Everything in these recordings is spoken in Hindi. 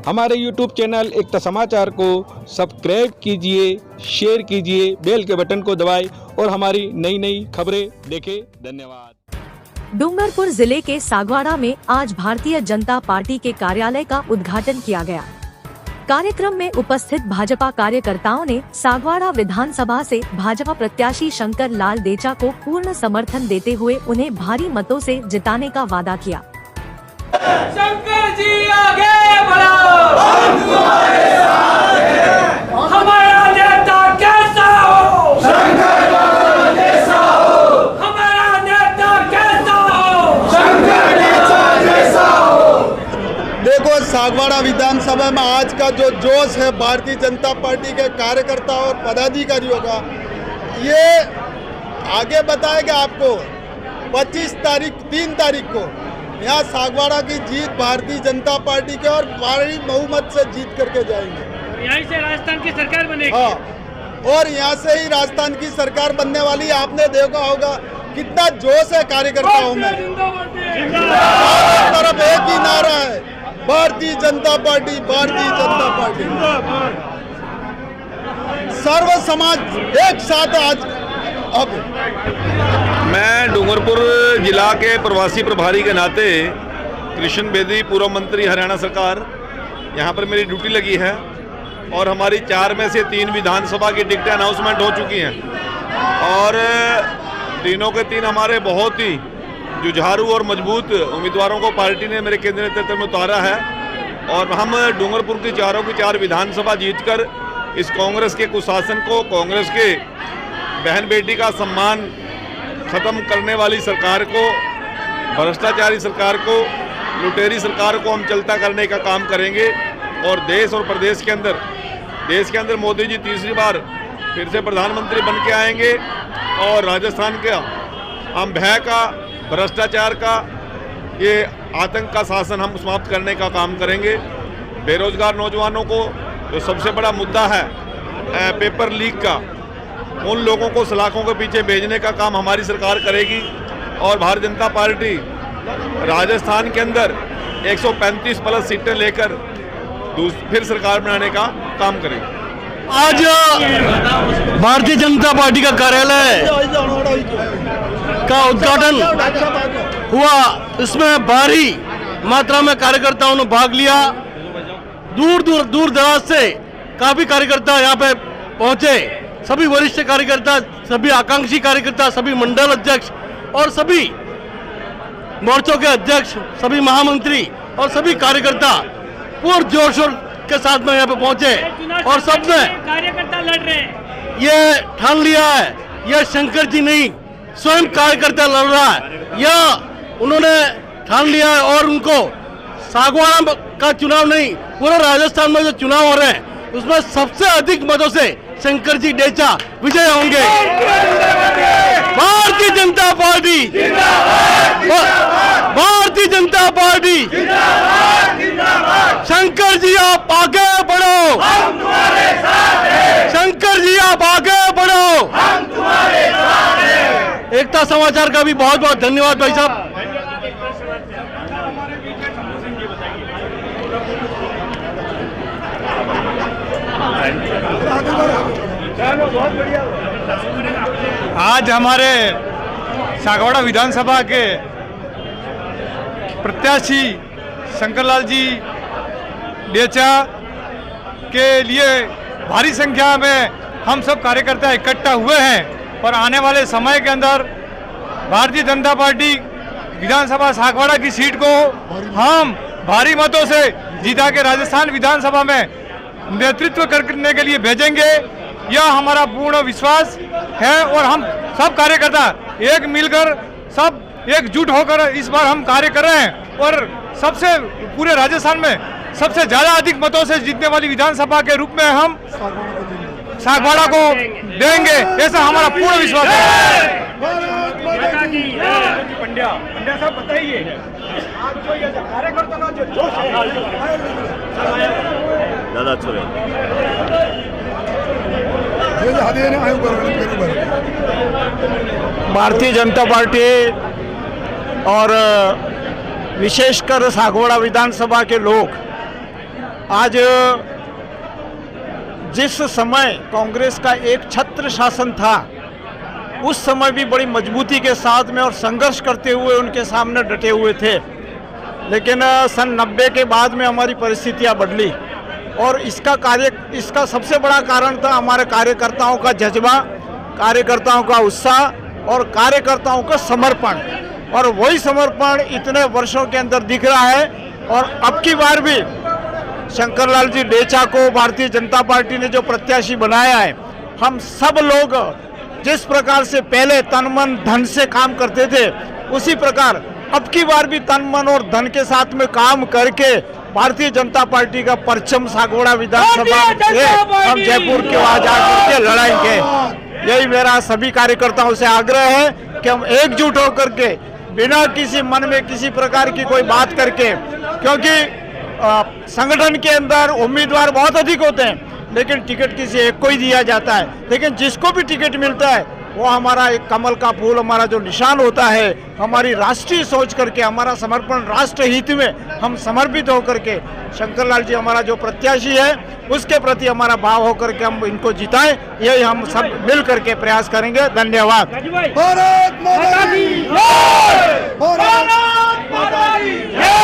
हमारे YouTube चैनल एकता समाचार को सब्सक्राइब कीजिए, शेयर कीजिए, बेल के बटन को दबाएं और हमारी नई नई खबरें देखें। धन्यवाद। डूंगरपुर जिले के सागवाड़ा में आज भारतीय जनता पार्टी के कार्यालय का उद्घाटन किया गया। कार्यक्रम में उपस्थित भाजपा कार्यकर्ताओं ने सागवाड़ा विधानसभा से भाजपा प्रत्याशी शंकर लाल देचा को पूर्ण समर्थन देते हुए उन्हें भारी मतों से जिताने का वादा किया। शंकर जी आगे बढ़ो, हम तुम्हारे साथ हैं। हमारा नेता कैसा हो, शंकर लाल जैसा हो। हमारा नेता कैसा हो, शंकर लाल जैसा हो। देखो, सागवाड़ा विधानसभा में आज का जो जोश है भारतीय जनता पार्टी के कार्यकर्ता और पदाधिकारियों का, ये आगे बताएगा आपको। 3 तारीख को यहाँ सागवाड़ा की जीत भारतीय जनता पार्टी के और भारी बहुमत से जीत करके जाएंगे। यहीं से राजस्थान की सरकार बनेगी। हाँ, और यहाँ से ही राजस्थान की सरकार बनने वाली। आपने देखा होगा कितना जोश है कार्यकर्ताओं में। चारों तरफ एक ही नारा है, भारतीय जनता पार्टी, भारतीय जनता पार्टी। सर्व समाज एक साथ आज। अब मैं डूंगरपुर जिला के प्रवासी प्रभारी के नाते कृष्ण बेदी, पूर्व मंत्री हरियाणा सरकार, यहाँ पर मेरी ड्यूटी लगी है और हमारी 4 में से 3 विधानसभा की टिकटें अनाउंसमेंट हो चुकी हैं और तीनों के 3 हमारे बहुत ही जुझारू और मजबूत उम्मीदवारों को पार्टी ने मेरे केंद्रीय नेतृत्व में उतारा है और हम डूंगरपुर की 4 विधानसभा जीतकर इस कांग्रेस के कुशासन को, कांग्रेस के बहन बेटी का सम्मान खत्म करने वाली सरकार को, भ्रष्टाचारी सरकार को, लुटेरी सरकार को हम चलता करने का काम करेंगे और देश और प्रदेश के अंदर मोदी जी तीसरी बार फिर से प्रधानमंत्री बन के आएंगे और राजस्थान के हम भय का, भ्रष्टाचार का, ये आतंक का शासन हम समाप्त करने का काम करेंगे। बेरोजगार नौजवानों को जो सबसे बड़ा मुद्दा है पेपर लीक का, उन लोगों को सलाखों के पीछे भेजने का काम हमारी सरकार करेगी और भारतीय जनता पार्टी राजस्थान के अंदर 135 प्लस सीटें लेकर फिर सरकार बनाने का काम करेगी। आज भारतीय जनता पार्टी का कार्यालय का उद्घाटन हुआ। इसमें भारी मात्रा में कार्यकर्ताओं ने भाग लिया। दूर दराज से काफी कार्यकर्ता यहाँ पे पहुंचे। सभी वरिष्ठ कार्यकर्ता, सभी आकांक्षी कार्यकर्ता, सभी मंडल अध्यक्ष और सभी मोर्चों के अध्यक्ष, सभी महामंत्री और सभी कार्यकर्ता पूर्ण जोश के साथ में यहाँ पे पहुंचे और सबने कार्यकर्ता लड़ रहे हैं। ये ठान लिया है, यह शंकर जी नहीं, स्वयं कार्यकर्ता लड़ रहा है। यह उन्होंने ठान लिया है और उनको सागवाड़ा का चुनाव नहीं, पूरे राजस्थान में जो चुनाव हो रहे हैं उसमें सबसे अधिक मतों से शंकर जी देचा विजय होंगे। भारतीय जनता पार्टी, भारतीय जनता पार्टी, शंकर जी आप आगे बढ़ो, हम तुम्हारे साथ हैं। शंकर जी आप आगे बढ़ो, हम तुम्हारे साथ हैं। एकता समाचार का भी बहुत बहुत धन्यवाद भाई साहब। आज हमारे सागवाड़ा विधानसभा के प्रत्याशी शंकरलाल जी देचा के लिए भारी संख्या में हम सब कार्यकर्ता इकट्ठा हुए हैं और आने वाले समय के अंदर भारतीय जनता पार्टी विधानसभा सागवाड़ा की सीट को हम भारी मतों से जीता के राजस्थान विधानसभा में नेतृत्व करने के लिए भेजेंगे। यह हमारा पूर्ण विश्वास है और हम सब कार्यकर्ता एक मिलकर, सब एकजुट होकर इस बार हम कार्य कर रहे हैं और सबसे पूरे राजस्थान में सबसे ज्यादा अधिक मतों से जीतने वाली विधानसभा के रूप में हम सागवाड़ा को देंगे, ऐसा हमारा पूर्ण विश्वास है। पंड्या साहब बताइए, आज जो ये कार्यकर्ता का जो जोश है दादा छोड़े भारतीय जनता पार्टी और विशेषकर सागवाड़ा विधानसभा के लोग आज जिस समय कांग्रेस का एक छत्र शासन था, उस समय भी बड़ी मजबूती के साथ में और संघर्ष करते हुए उनके सामने डटे हुए थे। लेकिन सन 90 के बाद में हमारी परिस्थितियां बदली और इसका सबसे बड़ा कारण था हमारे कार्यकर्ताओं का जज्बा, कार्यकर्ताओं का उत्साह और कार्यकर्ताओं का समर्पण। और वही समर्पण इतने वर्षों के अंदर दिख रहा है। और अब की बार भी शंकरलाल जी डेचा को भारतीय जनता पार्टी ने जो प्रत्याशी बनाया है, हम सब लोग जिस प्रकार से पहले तन मन धन से काम करते थे, उसी प्रकार अब की बार भी तन मन और धन के साथ में काम करके भारतीय जनता पार्टी का परचम सागवाड़ा विधानसभा से हम जयपुर के वहां जाकर के लड़ाएंगे। यही मेरा सभी कार्यकर्ताओं से आग्रह है कि हम एकजुट होकर के बिना किसी मन में किसी प्रकार की कोई बात करके, क्योंकि संगठन के अंदर उम्मीदवार बहुत अधिक होते हैं लेकिन टिकट किसी एक को ही दिया जाता है। लेकिन जिसको भी टिकट मिलता है वो हमारा एक कमल का फूल, हमारा जो निशान होता है, हमारी राष्ट्रीय सोच करके, हमारा समर्पण राष्ट्र हित में हम समर्पित होकर के शंकरलाल जी हमारा जो प्रत्याशी है उसके प्रति हमारा भाव होकर के हम इनको जिताएं, यही हम सब मिल करके प्रयास करेंगे। धन्यवाद। भारत माता की जय! भारत माता की जय!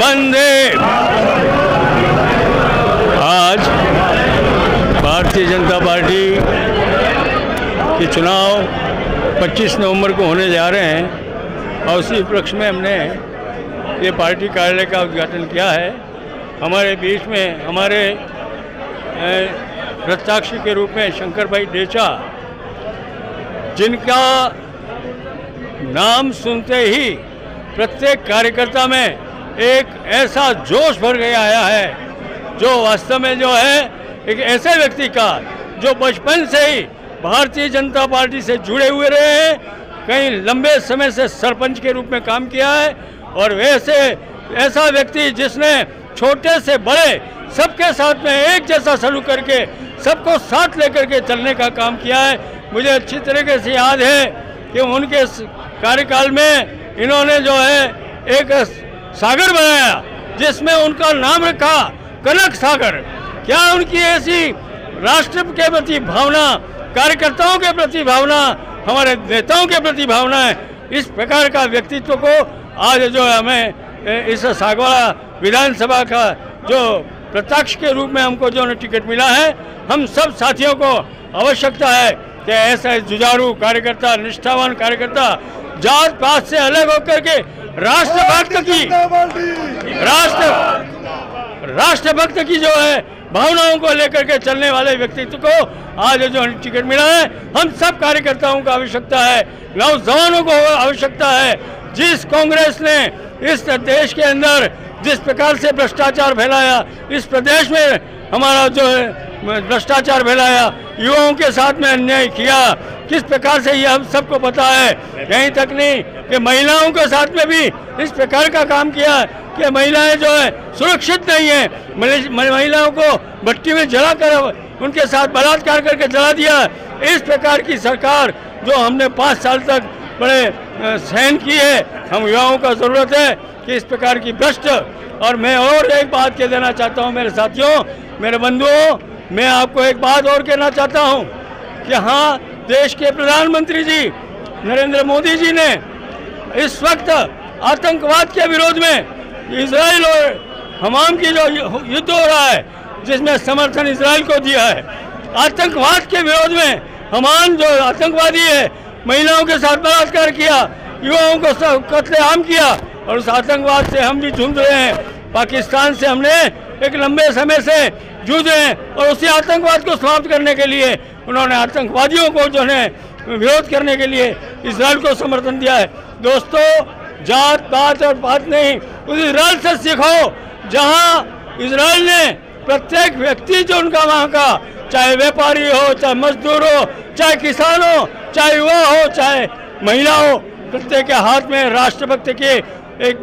वंदे। आज भारतीय जनता पार्टी के चुनाव 25 नवंबर को होने जा रहे हैं और उसी उपलक्ष्य में हमने ये पार्टी कार्यालय का उद्घाटन किया है। हमारे बीच में हमारे प्रत्याशी के रूप में शंकर भाई डेचा, जिनका नाम सुनते ही प्रत्येक कार्यकर्ता में एक ऐसा जोश भर गया आया है, जो वास्तव में जो है एक ऐसे व्यक्ति का जो बचपन से ही भारतीय जनता पार्टी से जुड़े हुए रहे हैं, कई लंबे समय से सरपंच के रूप में काम किया है और वैसे ऐसा व्यक्ति जिसने छोटे से बड़े सबके साथ में एक जैसा सलूक करके सबको साथ लेकर के चलने का काम किया है। मुझे अच्छी तरीके से याद है कि उनके कार्यकाल में इन्होंने जो है एक सागर बनाया जिसमें उनका नाम रखा कनक सागर। क्या उनकी ऐसी राष्ट्र के प्रति भावना, कार्यकर्ताओं के प्रति भावना, हमारे नेताओं के प्रति भावना है। इस प्रकार का व्यक्तित्व को आज जो हमें इस सागवाड़ा विधानसभा का जो प्रत्यक्ष के रूप में हमको जो टिकट मिला है, हम सब साथियों को आवश्यकता है कि ऐसा जुझारू कार्यकर्ता, निष्ठावान कार्यकर्ता, जात पात से अलग होकर के राष्ट्रभक्त की जो है भावनाओं को लेकर के चलने वाले व्यक्तित्व को आज जो टिकट मिला है, हम सब कार्यकर्ताओं को आवश्यकता है, नौजवानों को आवश्यकता है। जिस कांग्रेस ने इस देश के अंदर जिस प्रकार से भ्रष्टाचार फैलाया, इस प्रदेश में हमारा जो है भ्रष्टाचार फैलाया, युवाओं के साथ में अन्याय किया, किस प्रकार से ये हम सबको पता है। यहीं तक नहीं कि महिलाओं के साथ में भी इस प्रकार का काम किया कि महिलाएं जो है सुरक्षित नहीं है, महिलाओं को भट्टी में जलाकर उनके साथ बलात्कार करके जला दिया। इस प्रकार की सरकार जो हमने 5 साल तक बड़े सहन की है, हम युवाओं का ज़रूरत है कि इस प्रकार की भ्रष्ट। और मैं और एक बात कह देना चाहता हूं मेरे साथियों, मेरे बंधुओं, मैं आपको एक बात और कहना चाहता हूं कि हाँ, देश के प्रधानमंत्री जी नरेंद्र मोदी जी ने इस वक्त आतंकवाद के विरोध में इजराइल और हमाम की जो युद्ध हो रहा है, जिसमें समर्थन इजराइल को दिया है, आतंकवाद के विरोध में हमाम जो आतंकवादी है, महिलाओं के साथ बलात्कार किया, युवाओं को कत्लेआम किया और उस आतंकवाद से हम भी जूझ रहे हैं। पाकिस्तान से हमने एक लंबे समय से जूझ रहे हैं और उसी आतंकवाद को समाप्त करने के लिए उन्होंने आतंकवादियों को जो है विरोध करने के लिए इजराइल को समर्थन दिया है। दोस्तों, जात पात और बात नहीं, उस इजराइल से सीखो जहां इजराइल ने प्रत्येक व्यक्ति जो उनका वहाँ का, चाहे व्यापारी हो, चाहे मजदूर हो, चाहे किसान हो, चाहे युवा हो, चाहे महिला हो, प्रत्येक के हाथ में राष्ट्रभक्त के एक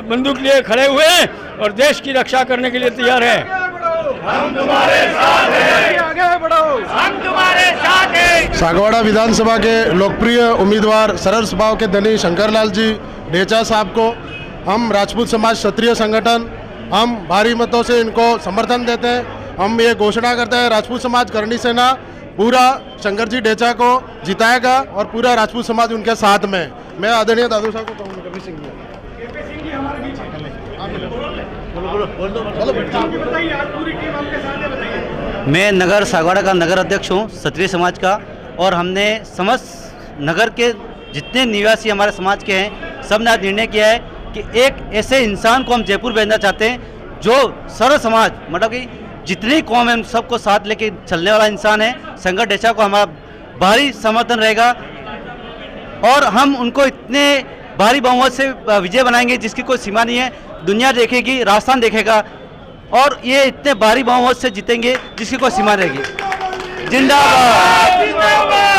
बंदूक लिए खड़े हुए हैं और देश की रक्षा करने के लिए तैयार हैं। हम तुम्हारे साथ हैं, आगे बढ़ो, हम तुम्हारे साथ हैं। सागवाड़ा विधानसभा के लोकप्रिय उम्मीदवार सरल स्वभाव के धनी शंकरलाल जी डेचा साहब को हम राजपूत समाज क्षत्रिय संगठन हम भारी मतों से इनको समर्थन देते हैं। हम ये घोषणा करते हैं राजपूत समाज करणी सेना पूरा शंकर जी ढेचा को जिताएगा और पूरा राजपूत समाज उनके साथ में। मैं आदरणीय दादू साहब को कहूँगा कबीर सिंह मैं नगर सागवाड़ा का नगर अध्यक्ष हूँ क्षत्रिय समाज का, और हमने समस्त नगर के जितने निवासी हमारे समाज के हैं सब ने आज निर्णय किया है कि एक ऐसे इंसान को हम जयपुर भेजना चाहते हैं जो सर्व समाज मतलब कि जितनी कौम है सबको साथ लेके चलने वाला इंसान है। शंकर ढेचा को हमारा भारी समर्थन रहेगा और हम उनको इतने भारी बहुमत से विजय बनाएंगे जिसकी कोई सीमा नहीं है। दुनिया देखेगी, राजस्थान देखेगा और ये इतने भारी बहुमत से जीतेंगे जिसकी कोई सीमा रहेगी। जिंदाबाद।